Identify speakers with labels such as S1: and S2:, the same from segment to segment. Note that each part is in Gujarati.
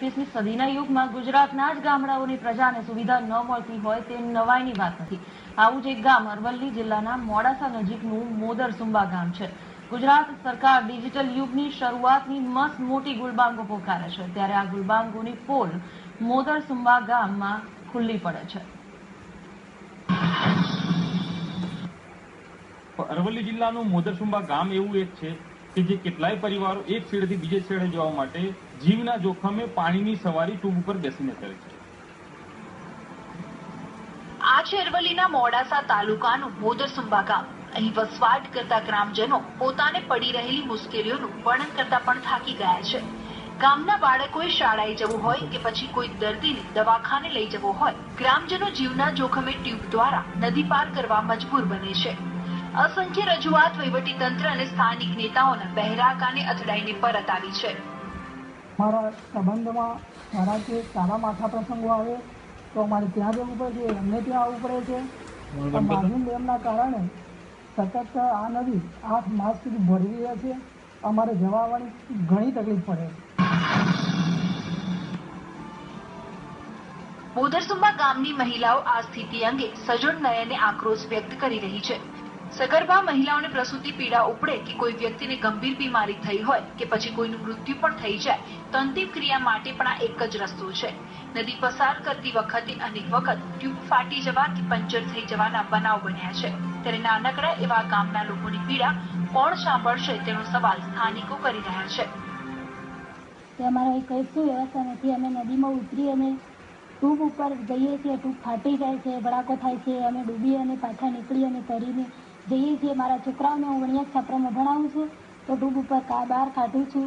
S1: 21મી સદીના યુગમાં ગુજરાતના જ ગામડાઓની પ્રજાને સુવિધા ન મળતી હોય તે નવાઈની વાત નથી। આવું જ એક ગામ અરવલ્લી જિલ્લાના મોડાસા નજીકનું મોદરસુંબા ગામ છે। ગુજરાત સરકાર ડિજિટલ યુગની શરૂઆતની મસ્ત મોટી ગુલબાંગો પોકારે છે, ત્યારે આ ગુલબાંગોની પોલ મોદરસુંબા ગામમાં ખુલ્લી પડે છે।
S2: અરવલ્લી જિલ્લાનું મોદરસુંબા ગામ એવું એક છે કે જે કેટલાય પરિવારો એક છેડેથી બીજે છેડે જવા માટે જીવના જોખમે પાણીની સવારી ટ્યુબ ઉપર બેસીને કરે છે।
S3: આ છે અરવલ્લીના મોડાસા તાલુકાનું મોદરસુંબા ગામ। અહીં વસવાટ કરતા ગ્રામજનો પોતાને પડી રહેલી મુશ્કેલીઓનું વર્ણન કરતા પણ થાકી ગયા છે। ગામના બાળકોએ શાળાએ જવું હોય કે પછી કોઈ દર્દીને દવાખાને લઈ જવો હોય, ગ્રામજનો જીવના જોખમે ટ્યુબ દ્વારા નદી પાર કરવા મજબૂર બને છે। असंख्य रजूआत वहीवटी तंत्र અને સ્થાનિક નેતાઓના બહેરા કાને અથડાઈને પરત આવી છે।
S4: અમારા સંબંધમાં મારા કે સારા માથા પ્રસંગો આવે તો અમારે ત્યાં જવું પડે છે, એમને ત્યાં આવવું પડે છે। માર્જિન ડેમના કારણે સતત આ નદી 8 માસ સુધી ભરી રહે છે। અમારે જવા આવવાની ઘણી તકલીફ પડે છે।
S3: મોદરસુંબા ગામની મહિલાઓ આ સ્થિતિ અંગે સજળ નયને આક્રોશ વ્યક્ત કરી રહી છે। સગર્ભા મહિલાઓને પ્રસૂતિ પીડા ઉપડે કે કોઈ વ્યક્તિને ગંભીર બીમારી થઈ હોય કે પછી કોઈનું મૃત્યુ પણ થઈ જાય તો અંતિમ ક્રિયા માટે પણ આ એક જ રસ્તો છે। નદી પસાર કરતી વખતે અનેક વખત ટ્યુબ ફાટી જવા કે પંચર થઈ જવાના બનાવ બન્યા છે। ત્યારે નાનકડા એવા ગામના લોકોની પીડા કોણ સાંભળશે તેનો સવાલ સ્થાનિકો કરી રહ્યા છે।
S5: અમારે કઈ શું વ્યવસ્થા નથી। અમે નદીમાં ઉતરી અને ટ્યુબ ઉપર જઈએ છીએ, ટ્યુબ ફાટી જાય છે, ભડાકો થાય છે, અમે ડૂબી અને પાછા નીકળી અને તરીને જઈએ છીએ। મારા છોકરાઓને હું વણિયાદ છાપરામાં ભણાવું છું તો ટ્યુબ ઉપર બહાર કાઢું છું।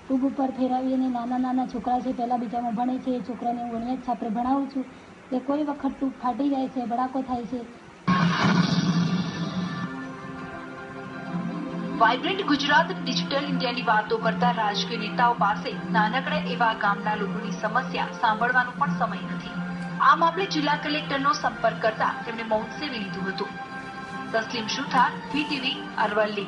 S5: ટ્યુબ ઉપર ફેરવી અને નાના છોકરા છે, પહેલા બીજામાં ભણે છે, એ છોકરાને હું વણિયાદ છાપરે ભણાવું છું કે કોઈ વખત ટ્યુબ ફાટી જાય છે, ભડાકો થાય છે।
S3: વાઇબ્રન્ટ ગુજરાત ડિજિટલ ઇન્ડિયાની વાતો કરતા રાજકીય નેતાઓ પાસે નાનકડા એવા ગામના લોકોની સમસ્યા સાંભળવાનો પણ સમય નથી। આ મામલે જિલ્લા કલેક્ટરનો સંપર્ક કરતા તેમણે મૌન સેવી લીધું હતું। તસ્લીમ સુથાર, VTV, અરવલ્લી।